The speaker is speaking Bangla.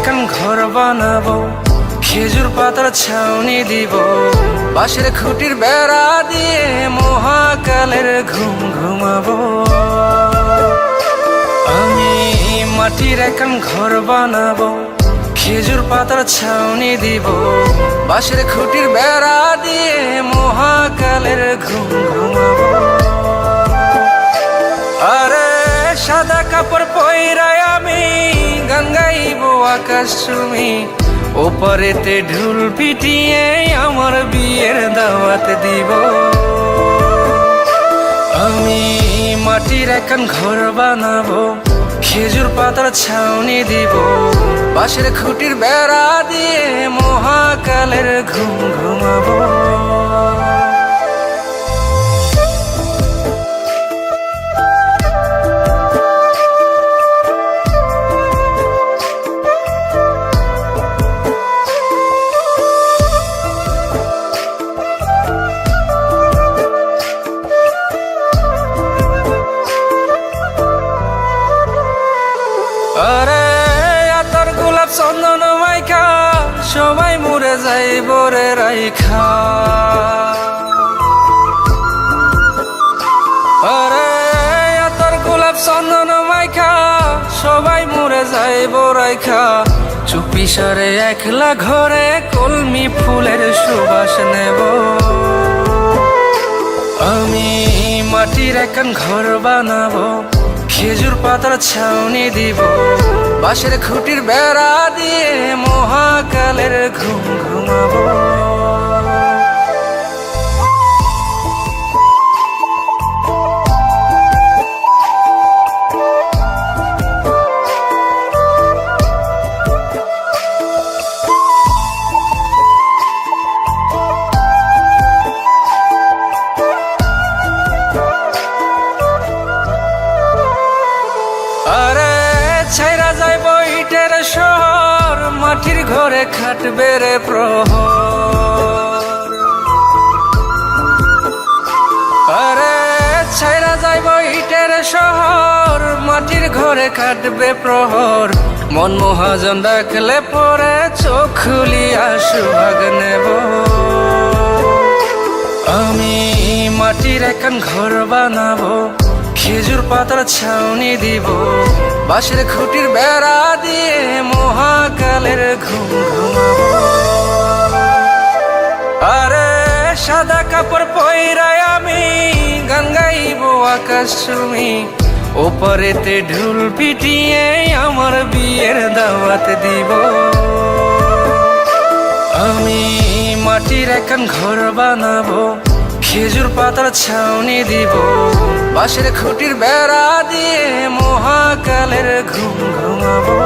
এখন ঘর বানাবো, খেজুর পাতার ছাউনি দিব, বাঁশের খুঁটির বেড়া দিয়ে মহাকালের ঘুম ঘুমাবো। আমি মাটির এখন ঘর বানাবো, খেজুর পাতার ছাউনি দিব, বাঁশের খুঁটির বেড়া দিয়ে মহাকালের ঘুম ঘুমাবো। আরে সাদা কাপড় পইরায় আমি গান গাইবো আকাশ চুমি, ওপারেতে ঢোল পিটিয়ে আমার বিয়ের দাওয়াত দিব। আমি মাটির এখন ঘর বানাবো, খেজুর পাতার ছাউনি দিব, বাঁশের খুঁটির বেড়া দিয়ে মহাকালের ঘুম ঘুমাবো। আরে আতর গোলাপ চন্দন মাইখা সবাই মরে যাইব রে রাইখা। আরে আতর গোলাপ চন্দন মাইখা সবাই মরে যাইব রাইখা, চুপি সারে একলা ঘরে কলমি ফুলের সুবাস নেব। আমি মাটির এখন ঘর বানাবো, খেজুর পাতার ছাউনি দিব, বাঁশের খুঁটির বেড়া দিয়ে মহাকালের ঘুম ঘুমাবো। আরে ছাইরা যাইব ইটের শহর, মাটির ঘরে খাটবে রে প্রহর। আরে ছাইরা যাইব ইটের শহর, মাটির ঘরে খাটবে প্রহর, মন মহাজন ডাকলে পরে চোখ খুলিয়া সুহাগ নেব। আমি মাটির এখন ঘর বানাবো, খেজুর পাতার ছাউনি দিব, বাঁশের খুঁটির বেড়া দিয়ে মহাকালের ঘুম ঘুমাবো। আরে সাদা কাপড় পইরায় আমি গান গাইবো আকাশ চুমি, ওপারেতে ঢোল পিটিয়ে আমার বিয়ের দাওয়াত দিব। আমি মাটির এখন ঘর বানাবো, খেজুর পাতার ছাউনি দিব, বাঁশের খুঁটির বেড়া দিয়ে মহাকালের ঘুম ঘুমাবো।